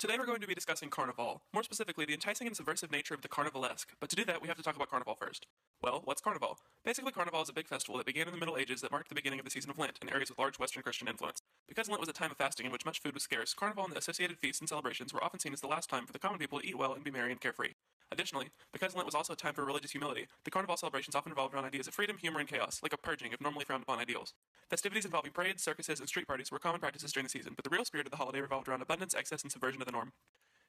Today we're going to be discussing Carnival, more specifically the enticing and subversive nature of the Carnivalesque, but to do that we have to talk about Carnival first. Well, what's Carnival? Basically, Carnival is a big festival that began in the Middle Ages that marked the beginning of the season of Lent in areas with large Western Christian influence. Because Lent was a time of fasting in which much food was scarce, Carnival and the associated feasts and celebrations were often seen as the last time for the common people to eat well and be merry and carefree. Additionally, because Lent was also a time for religious humility, the Carnival celebrations often revolved around ideas of freedom, humor, and chaos, like a purging of normally frowned upon ideals. Festivities involving parades, circuses, and street parties were common practices during the season, but the real spirit of the holiday revolved around abundance, excess, and subversion of the norm.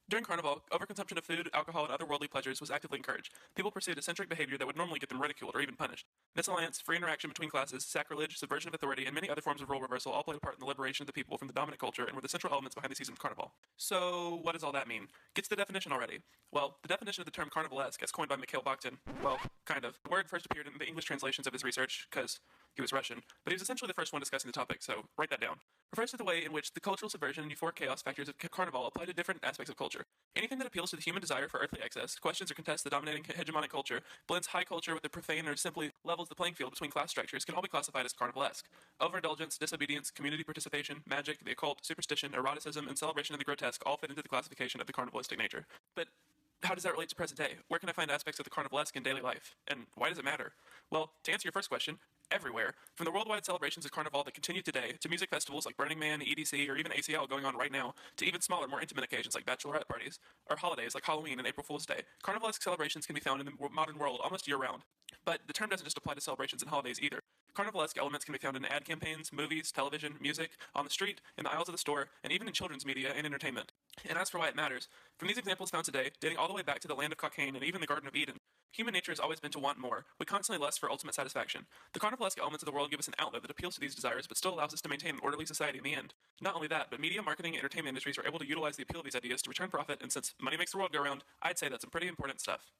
During Carnival, overconsumption of food, alcohol, and other worldly pleasures was actively encouraged. People pursued eccentric behavior that would normally get them ridiculed or even punished. Misalliance, free interaction between classes, sacrilege, subversion of authority, and many other forms of role reversal all played a part in the liberation of the people from the dominant culture and were the central elements behind the season of Carnival. So, what does all that mean? Get to the definition already. Well, the definition of the term Carnivalesque, as coined by Mikhail Bakhtin, well, kind of. The word first appeared in the English translations of his research, because he was Russian, but he was essentially the first one discussing the topic, so write that down. Refers to the way in which the cultural subversion and euphoric chaos factors of Carnival apply to different aspects of culture. Anything that appeals to the human desire for earthly excess, questions or contests the dominating hegemonic culture, blends high culture with the profane, or simply levels the playing field between class structures can all be classified as Carnivalesque. Overindulgence, disobedience, community participation, magic, the occult, superstition, eroticism, and celebration of the grotesque all fit into the classification of the carnivalistic nature. But how does that relate to present day? Where can I find aspects of the Carnivalesque in daily life? And why does it matter? Well, to answer your first question, everywhere. From the worldwide celebrations of Carnival that continue today, to music festivals like Burning Man, EDC, or even ACL going on right now, to even smaller, more intimate occasions like bachelorette parties, or holidays like Halloween and April Fool's Day, Carnivalesque celebrations can be found in the modern world almost year-round. But the term doesn't just apply to celebrations and holidays either. Carnivalesque elements can be found in ad campaigns, movies, television, music, on the street, in the aisles of the store, and even in children's media and entertainment. And as for why it matters, from these examples found today, dating all the way back to the land of cocaine and even the Garden of Eden, human nature has always been to want more. We constantly lust for ultimate satisfaction. The Carnivalesque elements of the world give us an outlet that appeals to these desires, but still allows us to maintain an orderly society in the end. Not only that, but media, marketing, and entertainment industries are able to utilize the appeal of these ideas to return profit, and since money makes the world go round, I'd say that's some pretty important stuff.